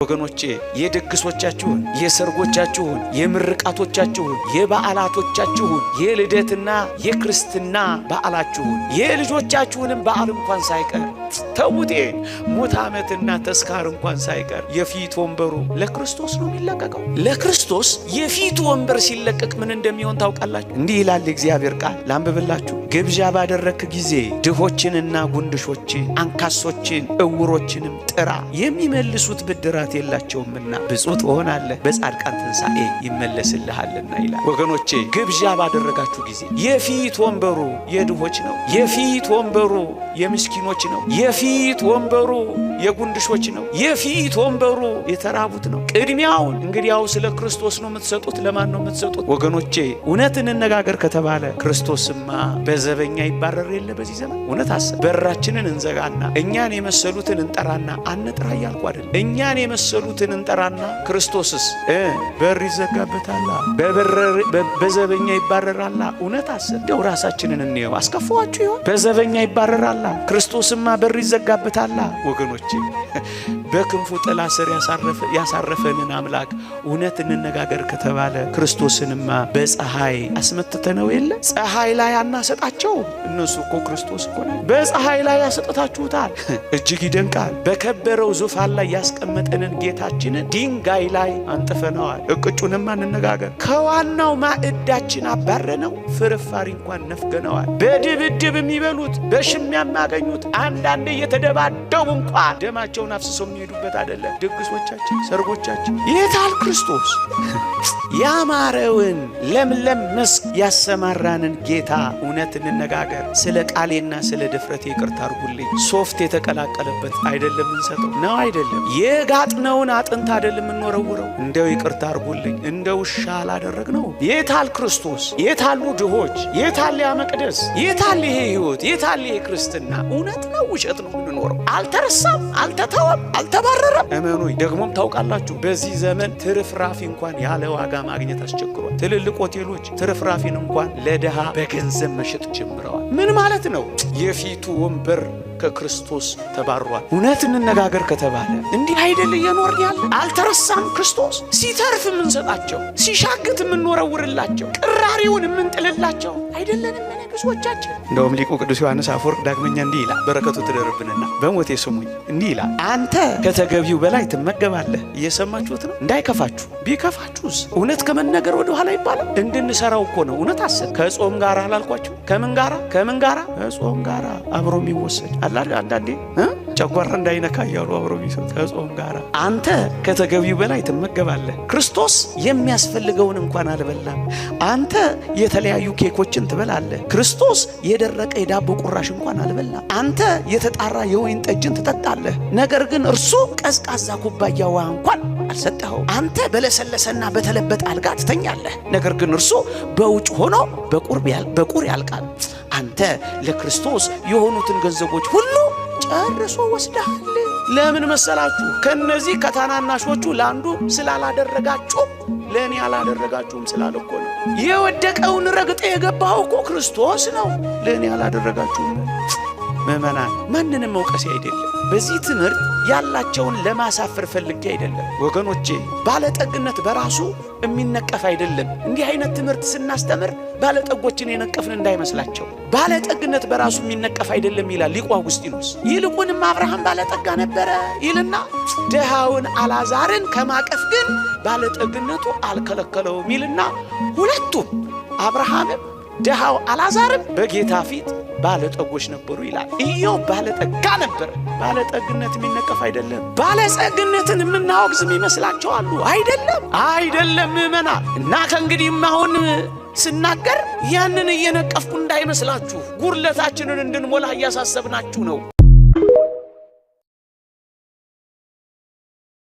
ወገኖቼ የድግሶቻችሁን የሰርጎቻችሁን የምርቃቶቻችሁን የበዓላቶቻችሁን የልደትና የክርስትና በዓላችሁን የልጆቻችሁንም በዓል እንኳን ሳይቀር ተውቴን ሞት ዓመትና ተስካር እንኳን ሳይቀር የፊት ወንበሩ ለክርስቶስ ነው የሚለቀቀው። ለክርስቶስ የፊት ወንበር ሲለቀቅ ምን እንደሚሆን ታውቃላችሁ? እንዲህ ይላል እግዚአብሔር ቃል ላንብብላችሁ። ግብዣ ባደረክ ጊዜ ድሆችንና ጉንድሾችን አንካሶችን እውሮችንም ጥራ የሚመልሱት ብድራት የላቸውምና ብፁዕ ትሆናለህ በጻድቃን ትንሣኤ ይመለስልሃልና ይላል። ወገኖቼ ግብዣ ባደረጋችሁ ጊዜ የፊት ወንበሩ የድሆች ነው። የፊት ወንበሩ የምስኪኖች ነው። የፊት ወንበሩ የጉንድሾች ነው። የፊት ወንበሩ የተራቡት ነው። ቅድሚያውን እንግዲያው ስለ ክርስቶስ ነው የምትሰጡት። ለማን ነው የምትሰጡት? ወገኖቼ እውነት እንነጋገር ከተባለ ክርስቶስማ በዘበኛ ይባረር የለ በዚህ ዘመን። እውነት አሰብ በራችንን እንዘጋና እኛን የመሰሉትን እንጠራና አንጥራ እያልኩ አይደል። እኛን የመሰሉትን እንጠራና ክርስቶስስ በር ይዘጋበታል፣ በዘበኛ ይባረራል። እውነት አሰብ እንደው ራሳችንን እንየው። አስከፋዋችሁ ይሆን? በዘበኛ ይባረራል፣ ክርስቶስማ በር ይዘጋበታል። ወገኖቼ በክንፉ ጥላ ስር ያሳረፈንን አምላክ እውነት እንነጋገር ከተባለ ክርስቶስንማ በፀሐይ አስመትተነው የለ? ፀሐይ ላይ አናሰጣቸው። እነሱ እኮ ክርስቶስ እኮ ነው። በፀሐይ ላይ ያሰጣችሁታል። እጅግ ይደንቃል። በከበረው ዙፋን ላይ ያስቀመጠንን ጌታችንን ድንጋይ ላይ አንጥፈነዋል። እቅጩንም አንነጋገር። ከዋናው ማዕዳችን አባረነው፣ ፍርፋሪ እንኳን ነፍገነዋል። በድብድብ የሚበሉት በሽሚያ የሚያገኙት አንዳንዴ እየተደባደቡ እንኳን ደማቸውን አፍስሰው የሚሄዱበት አይደለም። ድግሶቻችን፣ ሰርጎቻችን የታል ክርስቶስ? ያማረውን ለምለም መስክ ያሰማራንን ጌታ እውነት እንነጋገር። ስለ ቃሌና ስለ ድፍረቴ ይቅርታ አድርጉልኝ። ሶፍት የተቀላቀለበት አይደለም እንሰጠው ነው አይደለም። የጋጥነውን አጥንት አይደለም እንወረውረው። እንደው ይቅርታ አድርጉልኝ። እንደ ውሻ አላደረግነው። የታል ክርስቶስ? የታሉ ድሆች? የታል ያ መቅደስ? የታል ይሄ ህይወት? የታል ይሄ ክርስትና? እውነት ነው ውሸት ነው የምንኖረው? አልተረሳም፣ አልተተወም፣ አልተባረረም። እመኑኝ። ደግሞም ታውቃላችሁ በዚህ ዘመን ትርፍራፊ እንኳን ያለ ዋጋ ማግኘት አስቸግሯል። ትልልቅ ሆቴሎች ትርፍራፊን እንኳን ለድሃ በገንዘብ መሸጥ ጀምረዋል። ምን ማለት ነው? የፊቱ ወንበር ከክርስቶስ ተባሯል። እውነት እንነጋገር ከተባለ እንዲህ አይደል እየኖርን ያለ? አልተረሳም ክርስቶስ። ሲተርፍ የምንሰጣቸው፣ ሲሻግት የምንወረውርላቸው፣ ቅራሪውን የምንጥልላቸው አይደለንም ብዙዎቻችን። እንደውም ሊቁ ቅዱስ ዮሐንስ አፈወርቅ ዳግመኛ እንዲህ ይላል፣ በረከቱ ትደርብንና በሞቴ ስሙኝ። እንዲህ ይላል፣ አንተ ከተገቢው በላይ ትመገባለህ። እየሰማችሁት ነው? እንዳይከፋችሁ። ቢከፋችሁስ እውነት ከመነገር ወደ ኋላ ይባላል። እንድንሰራው እኮ ነው። እውነት አሰብ ከጾም ጋር አላልኳችሁ? ከምን ጋራ? ከጾም ጋራ አብሮ የሚወሰድ አላል። አንዳንዴ ጨጓራ እንዳይነካ እያሉ አብሮ የሚሰጥ ከጾም ጋራ። አንተ ከተገቢው በላይ ትመገባለህ። ክርስቶስ የሚያስፈልገውን እንኳን አልበላም። አንተ የተለያዩ ኬኮችን ትበላለህ። ክርስቶስ የደረቀ የዳቦ ቁራሽ እንኳን አልበላም። አንተ የተጣራ የወይን ጠጅን ትጠጣለህ። ነገር ግን እርሱ ቀዝቃዛ ኩባያ ውሃ እንኳን አልሰጠኸው። አንተ በለሰለሰና በተለበጠ አልጋ ትተኛለህ። ነገር ግን እርሱ በውጭ ሆኖ በቁር ያልቃል። አንተ ለክርስቶስ የሆኑትን ገንዘቦች ሁሉ ጨርሶ ወስደሃል። ለምን መሰላችሁ? ከነዚህ ከታናናሾቹ ለአንዱ ስላላደረጋችሁ ለእኔ ያላደረጋችሁም ስላለ እኮ ነው። የወደቀውን ረግጠ የገባው እኮ ክርስቶስ ነው። ለእኔ ያላደረጋችሁም። ምእመናን ማንንም መውቀሴ አይደለም። በዚህ ትምህርት ያላቸውን ለማሳፈር ፈልጌ አይደለም ወገኖቼ። ባለጠግነት በራሱ የሚነቀፍ አይደለም። እንዲህ አይነት ትምህርት ስናስተምር ባለጠጎችን የነቀፍን እንዳይመስላቸው። ባለጠግነት በራሱ የሚነቀፍ አይደለም ይላል ሊቁ አውግስጢኖስ። ይልቁንም አብርሃም ባለጠጋ ነበረ ይልና ድሃውን አልዓዛርን ከማቀፍ ግን ባለጠግነቱ አልከለከለውም ይልና ሁለቱም አብርሃምም ድሃው አልዓዛርም በጌታ ፊት ባለጠጎች ነበሩ ይላል። ኢዮብ ባለጠጋ ነበር። ባለጠግነት የሚነቀፍ አይደለም። ባለጸግነትን የምናወግዝ የሚመስላቸው አሉ። አይደለም ምእመናን። እና ከእንግዲህም አሁን ስናገር ያንን እየነቀፍኩ እንዳይመስላችሁ፣ ጉድለታችንን እንድንሞላ እያሳሰብናችሁ ነው።